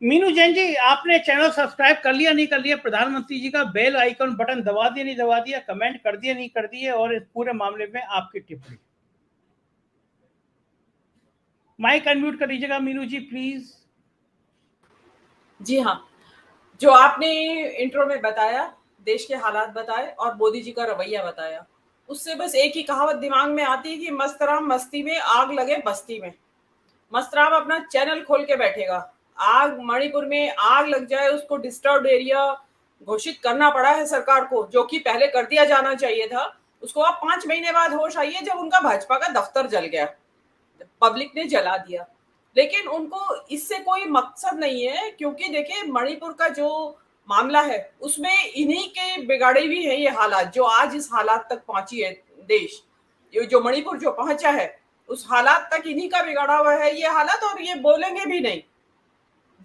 मीनू जैन जी, आपने channel subscribe कर लिया नहीं कर लिया, प्रधानमंत्री जी का बेल आइकन बटन दबा दिया नहीं दबा दिया, कमेंट कर दिया नहीं कर दिए, और इस पूरे मामले में आपकी टिप्पणी। माइक अनम्यूट कर लीजिएगा मीनू जी प्लीज। जी हाँ, जो आपने इंट्रो में बताया, देश के हालात बताए और मोदी जी का रवैया बताया, उससे बस एक ही कहावत दिमाग में आती है कि मस्त राम मस्ती में, आग लगे बस्ती में। मस्त राम अपना चैनल खोल के बैठेगा, आग मणिपुर में आग लग जाए, उसको डिस्टर्ब्ड एरिया घोषित करना पड़ा है सरकार को, जो कि पहले कर दिया जाना चाहिए था। उसको अब 5 महीने बाद होश आई है, जब उनका भाजपा का दफ्तर जल गया, पब्लिक ने जला दिया। लेकिन उनको इससे कोई मकसद नहीं है, क्योंकि देखिए मणिपुर का जो मामला है उसमें इन्हीं के बिगाड़े भी है ये हालात, जो आज इस हालात तक पहुंची है देश। ये जो मणिपुर जो पहुंचा है, उस हालात तक इन्हीं का बिगाड़ा हुआ है ये हालात, और ये बोलेंगे भी नहीं।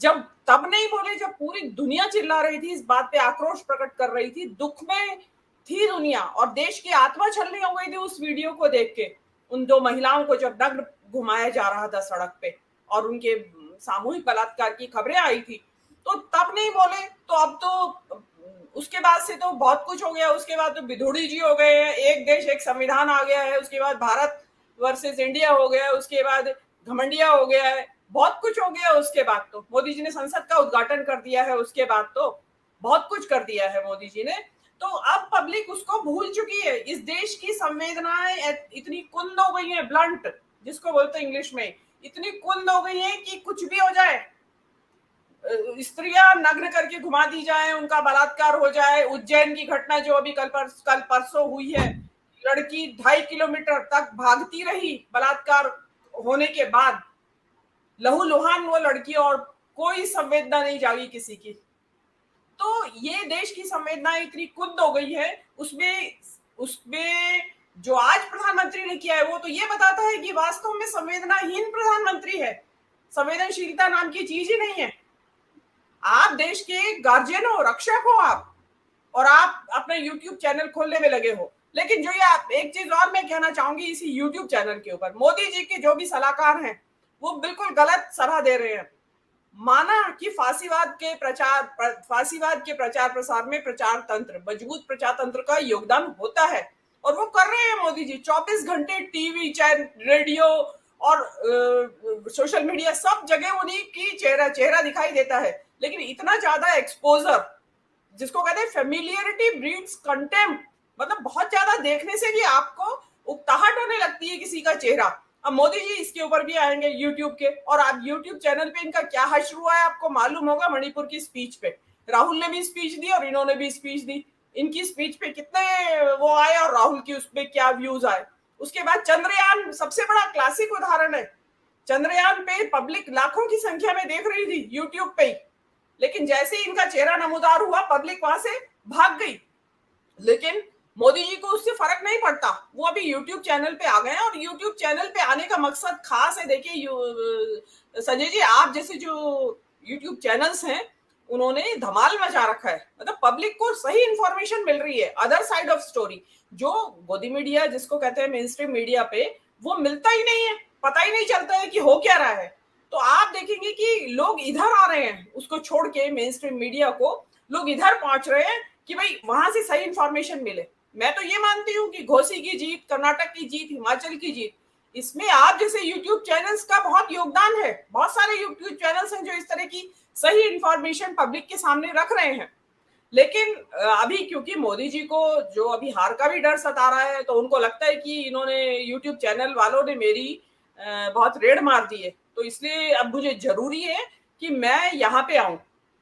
जब तब नहीं बोले जब पूरी दुनिया चिल्ला रही थी, इस बात पे आक्रोश प्रकट कर रही थी, दुख में थी दुनिया, और देश की आत्मा छलनी हो गई थी उस वीडियो को देख के। उन 2 महिलाओं को जब नग्न घुमाया जा रहा था सड़क पे, और उनके सामूहिक बलात्कार की खबरें आई थी, तो तब नहीं बोले। तो अब तो उसके बाद से तो बहुत कुछ हो गया। उसके बाद तो बिधुड़ी जी हो गए हैं, एक देश एक संविधान आ गया है, उसके बाद भारत वर्सेस इंडिया हो गया, उसके बाद घमंडिया हो गया है, बहुत कुछ हो गया। उसके बाद तो मोदी जी ने संसद का उद्घाटन कर दिया है, उसके बाद तो बहुत कुछ कर दिया है मोदी जी ने। तो अब पब्लिक उसको भूल चुकी है। इस देश की संवेदनाएं इतनी कुंद हो गई हैं, ब्लंट जिसको बोलते हैं इंग्लिश में, इतनी कुंद हो गई हैं कि कुछ भी हो जाए, स्त्रियां नग्न करके घुमा दी जाए, उनका बलात्कार हो जाए। उज्जैन की घटना जो अभी कल परसों हुई है, लड़की 2.5 किलोमीटर तक भागती रही बलात्कार होने के बाद, लहूलुहान वो लड़की, और कोई संवेदना नहीं जागी किसी की। तो ये देश की संवेदना इतनी कुंद हो गई है, उसमें उसमें जो आज प्रधानमंत्री ने किया है, वो तो ये बताता है कि वास्तव में संवेदनाहीन प्रधानमंत्री है। संवेदनशीलता नाम की चीज ही नहीं है। आप देश के गार्जियन हो, रक्षक हो आप, और आप अपने यूट्यूब चैनल खोलने में लगे हो। लेकिन जो ये आप, एक चीज और मैं कहना चाहूंगी इसी यूट्यूब चैनल के ऊपर, मोदी जी के जो भी सलाहकार हैं वो बिल्कुल गलत सलाह दे रहे हैं। माना कि फांसीवाद के प्रचार प्रसार में प्रचार तंत्र, मजबूत प्रचार तंत्र का योगदान होता है, और वो कर रहे हैं मोदी जी। 24 घंटे टीवी, चैनल, रेडियो और सोशल मीडिया, सब जगह उन्हीं की चेहरा दिखाई देता है। लेकिन इतना ज्यादा एक्सपोजर, जिसको कहते हैं फेमिलियरिटी ब्रीड्स कंटेम्प्ट, मतलब बहुत ज्यादा देखने से भी आपको उकताहट होने लगती है किसी का चेहरा। अब मोदी जी इसके ऊपर भी आएंगे यूट्यूब के, और आप यूट्यूब चैनल पे इनका क्या हश्र हुआ है आपको मालूम होगा। मणिपुर की स्पीच पे राहुल ने भी स्पीच दी और इन्होंने भी स्पीच दी। इनकी स्पीच पे कितने वो आए और राहुल की उस पे क्या व्यूज आए। उसके बाद चंद्रयान सबसे बड़ा क्लासिक उदाहरण है। चंद्रयान पे पब्लिक लाखों की संख्या में देख रही थी यूट्यूब पे ही, लेकिन जैसे ही इनका चेहरा नमूदार हुआ, पब्लिक वहां से भाग गई। लेकिन मोदी जी को उससे फर्क नहीं पड़ता, वो अभी यूट्यूब चैनल पे आ गए हैं, और यूट्यूब चैनल पे आने का मकसद खास है। देखिए संजय जी, आप जैसे जो यूट्यूब चैनल्स हैं, उन्होंने धमाल मचा रखा है। मतलब पब्लिक को सही इंफॉर्मेशन मिल रही है, अदर साइड ऑफ स्टोरी, जो गोदी मीडिया जिसको कहते हैं मेन स्ट्रीम मीडिया पे, वो मिलता ही नहीं है, पता ही नहीं चलता है कि हो क्या रहा है। तो आप देखेंगे कि लोग इधर आ रहे हैं, उसको छोड़ के मेन स्ट्रीम मीडिया को लोग इधर पहुंच रहे हैं कि भाई वहां से सही इंफॉर्मेशन मिले। मैं तो ये मानती हूँ कि घोसी की जीत, कर्नाटक की जीत, हिमाचल की जीत, इसमें आप जैसे यूट्यूब चैनल्स का बहुत योगदान है। बहुत सारे यूट्यूब चैनल्स हैं जो इस तरह की सही इंफॉर्मेशन पब्लिक के सामने रख रहे हैं। लेकिन अभी क्योंकि मोदी जी को जो अभी हार का भी डर सता रहा है, तो उनको लगता है कि इन्होंने यूट्यूब चैनल वालों ने मेरी बहुत रेड मार दी है, तो इसलिए अब मुझे जरूरी है कि मैं यहाँ पे आऊं,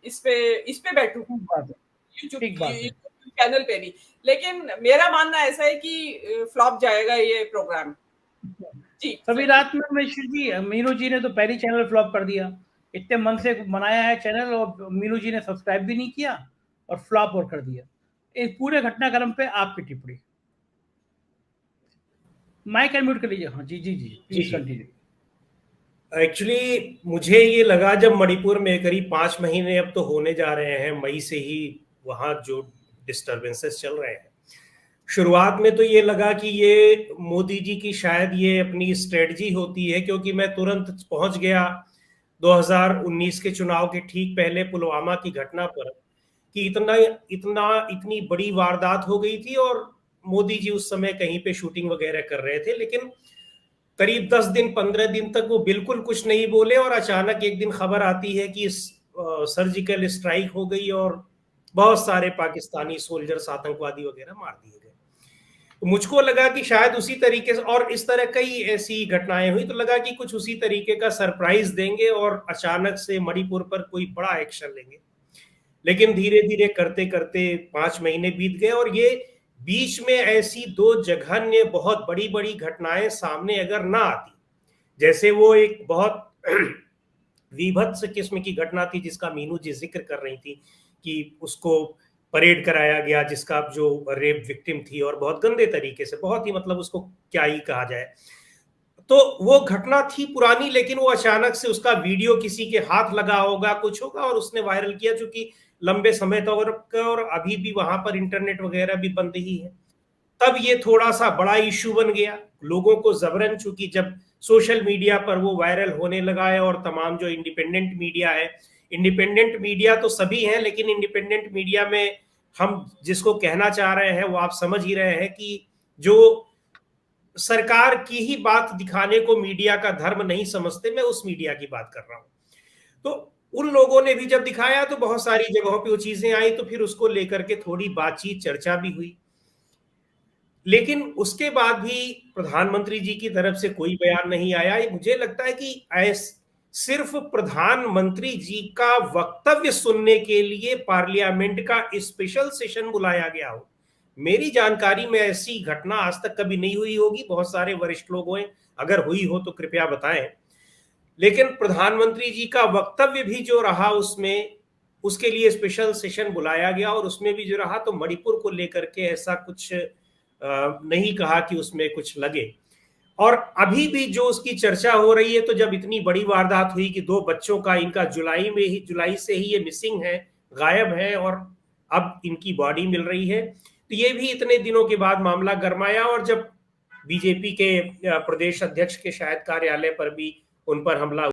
इस पे बैठूं ठीक बात है। यूट्यूब चैनल पे भी। लेकिन मेरा मानना ऐसा है कि फ्लॉप जाएगा ये प्रोग्राम। जी कभी संजय रात में मिश्र जी, मीनू जी ने तो पहली चैनल फ्लॉप कर दिया। इतने मन से बनाया है चैनल, और मीनू जी ने सब्सक्राइब भी नहीं किया और फ्लॉप और कर दिया। इस पूरे घटनाक्रम पे आपकी टिप्पणी। माइक अनम्यूट कर लीजिए। हाँ जी जी जी, जी प्लीज जी। कंटिन्यू। एक्चुअली मुझे ये लगा जब मणिपुर में करीब 5 महीने अब तो होने जा रहे हैं, मई से ही वहाँ जो डिस्टरबेंसेस चल रहे हैं, शुरुआत में तो ये लगा कि ये मोदी जी की शायद ये अपनी स्ट्रेटजी होती है, क्योंकि मैं तुरंत पहुंच गया 2019 के चुनाव के ठीक पहले पुलवामा की घटना पर कि इतनी बड़ी वारदात हो गई थी और मोदी जी उस समय कहीं पे शूटिंग वगैरह कर रहे थे, लेकिन करीब 10 दिन 15 दिन तक वो बिल्कुल कुछ नहीं बोले और अचानक एक दिन खबर आती है कि सर्जिकल स्ट्राइक हो गई और बहुत सारे पाकिस्तानी सोल्जर्स, आतंकवादी वगैरह मार दिए गए। तो मुझको लगा कि शायद उसी तरीके से, और इस तरह कई ऐसी घटनाएं हुई, तो लगा कि कुछ उसी तरीके का सरप्राइज देंगे और अचानक से मणिपुर पर कोई बड़ा एक्शन लेंगे। लेकिन धीरे धीरे करते करते 5 महीने बीत गए और ये बीच में ऐसी 2 जघन्य बहुत बड़ी बड़ी घटनाएं सामने अगर ना आती, जैसे वो एक बहुत विभत्स किस्म की घटना थी जिसका मीनू जी जिक्र कर रही थी कि उसको परेड कराया गया, जिसका जो रेप विक्टिम थी और बहुत गंदे तरीके से, बहुत ही मतलब उसको क्या ही कहा जाए, तो वो घटना थी पुरानी, लेकिन वो अचानक से उसका वीडियो किसी के हाथ लगा होगा, कुछ होगा और उसने वायरल किया, चूंकि लंबे समय तक और अभी भी वहां पर इंटरनेट वगैरह भी बंद ही है। तब ये थोड़ा सा बड़ा इश्यू बन गया लोगों को जबरन, चूंकि जब सोशल मीडिया पर वो वायरल होने लगा है और तमाम जो इंडिपेंडेंट मीडिया है, इंडिपेंडेंट मीडिया तो सभी हैं, लेकिन इंडिपेंडेंट मीडिया में हम जिसको कहना चाह रहे हैं वो आप समझ ही रहे हैं कि जो सरकार की ही बात दिखाने को मीडिया का धर्म नहीं समझते, मैं उस मीडिया की बात कर रहा हूं। तो उन लोगों ने भी जब दिखाया तो बहुत सारी जगहों पे वो चीजें आई, तो फिर उसको लेकर के थोड़ी बातचीत चर्चा भी हुई, लेकिन उसके बाद भी प्रधानमंत्री जी की तरफ से कोई बयान नहीं आया। मुझे लगता है कि सिर्फ प्रधानमंत्री जी का वक्तव्य सुनने के लिए पार्लियामेंट का स्पेशल सेशन बुलाया गया हो। मेरी जानकारी में ऐसी घटना आज तक कभी नहीं हुई होगी, बहुत सारे वरिष्ठ लोग हैं, अगर हुई हो तो कृपया बताएं, लेकिन प्रधानमंत्री जी का वक्तव्य भी जो रहा उसमें, उसके लिए स्पेशल सेशन बुलाया गया और उसमें भी जो रहा तो मणिपुर को लेकर के ऐसा कुछ नहीं कहा कि उसमें कुछ लगे। और अभी भी जो उसकी चर्चा हो रही है, तो जब इतनी बड़ी वारदात हुई कि 2 बच्चों का इनका जुलाई से ही ये मिसिंग है, गायब है, और अब इनकी बॉडी मिल रही है, तो ये भी इतने दिनों के बाद मामला गरमाया। और जब बीजेपी के प्रदेश अध्यक्ष के शायद कार्यालय पर भी उन पर हमला